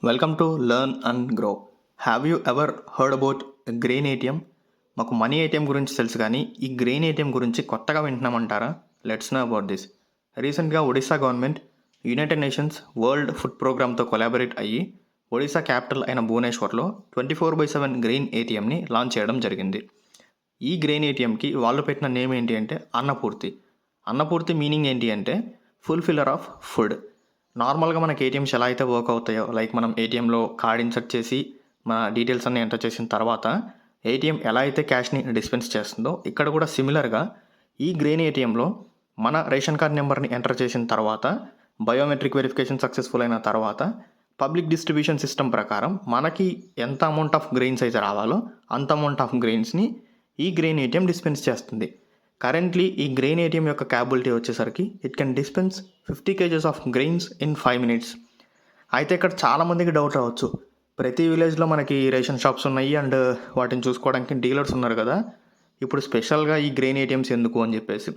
Welcome to learn and grow. Have you ever heard about grain ATM? మాకు money ATM గురించి తెలుసు కానీ ఈ గ్రెయిన్ ఏటీఎం గురించి కొత్తగా వింటున్నామంటారా? Let's know about this. రీసెంట్గా Odisha government united nations world food ప్రోగ్రామ్తో కొలాబరేట్ అయ్యి ఒడిశా క్యాపిటల్ అయిన భువనేశ్వర్లో 24/7 గ్రెయిన్ ఏటీఎంని లాంచ్ చేయడం జరిగింది. ఈ గ్రెయిన్ ఏటీఎంకి వాళ్ళు పెట్టిన నేమ్ ఏంటి అంటే అన్నపూర్తి. అన్నపూర్తి మీనింగ్ ఏంటి అంటే ఫుల్ఫిల్లర్ ఆఫ్ ఫుడ్. నార్మల్గా మనకి ఏటీఎంస్ ఎలా అయితే వర్క్ అవుతాయో, లైక్ మనం ఏటీఎంలో కార్డ్ ఇన్సర్ట్ చేసి మన డీటెయిల్స్ అన్నీ ఎంటర్ చేసిన తర్వాత ఏటీఎం ఎలా అయితే క్యాష్ని డిస్పెన్స్ చేస్తుందో, ఇక్కడ కూడా సిమిలర్గా ఈ గ్రెయిన్ ఏటీఎంలో మన రేషన్ కార్డ్ నెంబర్ని ఎంటర్ చేసిన తర్వాత బయోమెట్రిక్ వెరిఫికేషన్ సక్సెస్ఫుల్ అయిన తర్వాత పబ్లిక్ డిస్ట్రిబ్యూషన్ సిస్టమ్ ప్రకారం మనకి ఎంత అమౌంట్ ఆఫ్ గ్రెయిన్స్ అయితే రావాలో అంత అమౌంట్ ఆఫ్ గ్రెయిన్స్ని ఈ గ్రెయిన్ ఏటీఎం డిస్పెన్స్ చేస్తుంది. కరెంట్లీ ఈ గ్రెయిన్ ఏటీఎం యొక్క క్యాపబిలిటీ వచ్చేసరికి it can dispense 50 kgs of grains in 5 minutes. అయితే ఇక్కడ చాలామందికి డౌట్ రావచ్చు, ప్రతి విలేజ్లో మనకి రేషన్ షాప్స్ ఉన్నాయి అండ్ వాటిని చూసుకోవడానికి డీలర్స్ ఉన్నారు కదా, ఇప్పుడు స్పెషల్గా ఈ గ్రెయిన్ ఏటీఎంస్ ఎందుకు అని చెప్పేసి.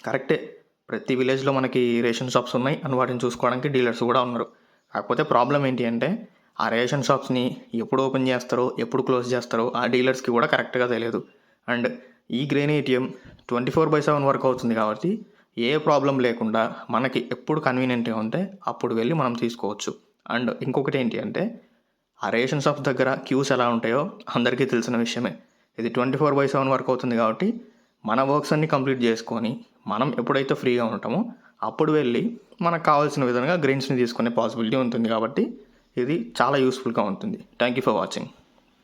కరెక్టే, ప్రతి విలేజ్లో మనకి రేషన్ షాప్స్ ఉన్నాయి అండ్ వాటిని చూసుకోవడానికి డీలర్స్ కూడా ఉన్నారు. కాకపోతే ప్రాబ్లం ఏంటి అంటే ఆ రేషన్ షాప్స్ని ఎప్పుడు ఓపెన్ చేస్తారో ఎప్పుడు క్లోజ్ చేస్తారో ఆ డీలర్స్కి కూడా కరెక్ట్గా తెలియదు. అండ్ ఈ గ్రెయిన్ ఏటీఎం 24/7 వర్క్ అవుతుంది కాబట్టి ఏ ప్రాబ్లం లేకుండా మనకి ఎప్పుడు కన్వీనియంట్గా ఉంటే అప్పుడు వెళ్ళి మనం తీసుకోవచ్చు. అండ్ ఇంకొకటి ఏంటి అంటే ఆ రేషన్ షాప్స్ దగ్గర క్యూస్ ఎలా ఉంటాయో అందరికీ తెలిసిన విషయమే. ఇది 24/7 వర్క్ అవుతుంది కాబట్టి మన వర్క్స్ అన్నీ కంప్లీట్ చేసుకొని మనం ఎప్పుడైతే ఫ్రీగా ఉంటామో అప్పుడు వెళ్ళి మనకు కావాల్సిన విధంగా గ్రెయిన్స్ని తీసుకునే పాసిబిలిటీ ఉంటుంది. కాబట్టి ఇది చాలా యూస్ఫుల్గా ఉంటుంది. Thank you for watching.